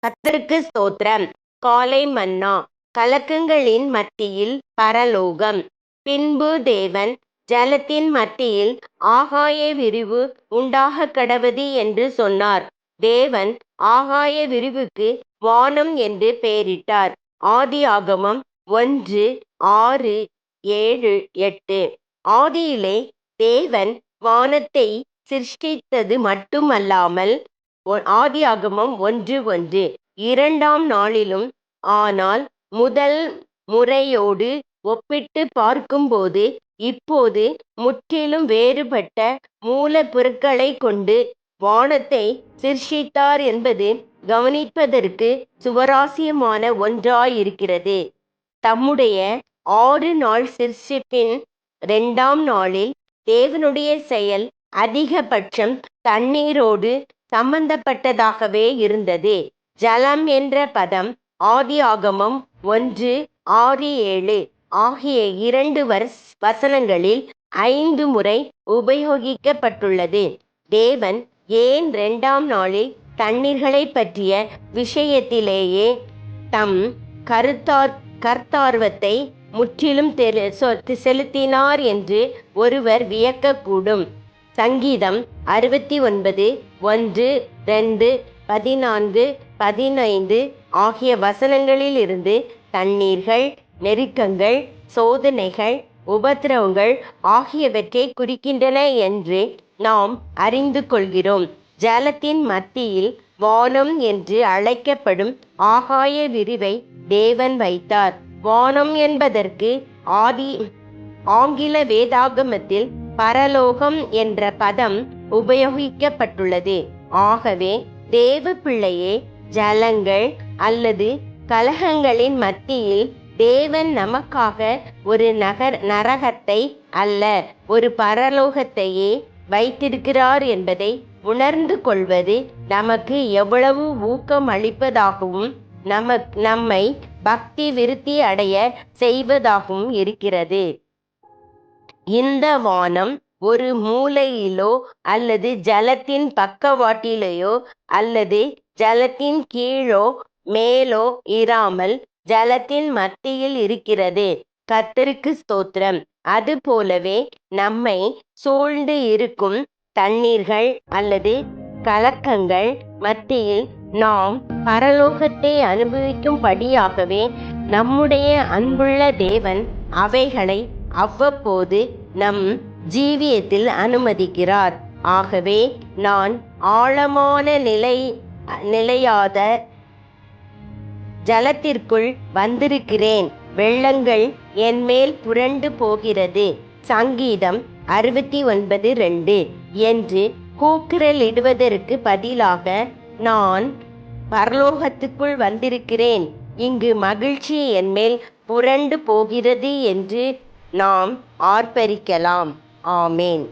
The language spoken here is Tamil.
கர்த்தருக்கு ஸ்தோத்திரம். காலை மன்னா. கலக்கங்களின் மத்தியில் பரலோகம். பின்பு தேவன் ஜலத்தின் மத்தியில் ஆகாய விரிவு உண்டாகக்கடவது என்று சொன்னார். தேவன் ஆகாய விரிவுக்கு வானம் என்று பெயரிட்டார். ஆதியாகமம் 1:6-7-8. ஆதியிலே தேவன் வானத்தை சிருஷ்டித்தது மட்டுமல்லாமல் ஆதியாகமம் 1:1 இரண்டாம் நாளிலும். ஆனால் முதல் முறையோடு ஒப்பிட்டு பார்க்கும்போது இப்போது முற்றிலும் வேறுபட்ட மூலப்பொருட்களைக் கொண்டு வானத்தை சிருஷ்டித்தார் என்பது கவனிப்பதற்கு சுவாரஸ்யமான ஒன்றாயிருக்கிறது. தம்முடைய 6 நாள் சிருஷ்டிப்பின் 2ஆம் நாளில் தேவனுடைய செயல் அதிகபட்சம் தண்ணீரோடு சம்பந்தப்பட்டதாகவே இருந்தது. ஜலம் என்ற பதம் ஆதியாகமம் 1:6-7 ஆகிய 2 வசனங்களில் 5 முறை உபயோகிக்கப்பட்டுள்ளது. தேவன் ஏன் 2ஆம் நாளில் தண்ணீர்களைப் பற்றிய விஷயத்திலேயே தம் கர்த்தார்வத்தை முற்றிலும் செலுத்தினார் என்று ஒருவர் வியக்கக்கூடும். சங்கீதம் 69:1-2-14-15 ஆகிய வசனங்களிலிருந்து தண்ணீர்கள், நெருக்கங்கள், சோதனைகள், உபத்திரவங்கள் ஆகியவற்றை குறிக்கின்றன என்று நாம் அறிந்து கொள்கிறோம். ஜலத்தின் மத்தியில் வானம் என்று அழைக்கப்படும் ஆகாய விரிவை தேவன் வைத்தார். வானம் என்பதற்கு ஆங்கில வேதாகமத்தில் பரலோகம் என்ற பதம் உபயோகிக்கப்பட்டுள்ளது. ஆகவே தேவ பிள்ளையே, ஜலங்கள் அல்லது கலகங்களின் மத்தியில் தேவன் நமக்காக ஒரு நரகத்தை அல்ல, ஒரு பரலோகத்தையே வைத்திருக்கிறார் என்பதை உணர்ந்து கொள்வது நமக்கு எவ்வளவு ஊக்கம் அளிப்பதாகவும் நம்மை பக்தி விருத்தி அடைய செய்வதாகவும் இருக்கிறது. இந்த வானம் ஒரு மூலையிலோ அல்லது ஜலத்தின் பக்கவாட்டிலேயோ அல்லது ஜலத்தின் கீழோ மேலோ இராமல் ஜலத்தின் மத்தியில் இருக்கிறது. கர்த்தருக்கு ஸ்தோத்திரம். அதுபோலவே நம்மை சூழ்ந்து இருக்கும் தண்ணீர்கள் அல்லது கலக்கங்கள் மத்தியில் நாம் பரலோகத்தை அனுபவிக்கும்படியாகவே நம்முடைய அன்புள்ள தேவன் அவைகளை அவ்வப்போது நம் ஜீவியத்தில் அனுமதிக்கிறார். ஆகவே நான் ஆழமான நிலையாத ஜலத்திற்குள் வந்திருக்கிறேன், வெள்ளங்கள் என்மேல் புரண்டு போகிறது. சங்கீதம் 69:2 என்று கூக்குரலிடுவதற்கு பதிலாக நான் பரலோகத்துக்குள் வந்திருக்கிறேன், இங்கு மகிழ்ச்சி என்மேல் புரண்டு போகிறது என்று நாம் ஆர்ப்பரிக்கலாம். ஆமேன்.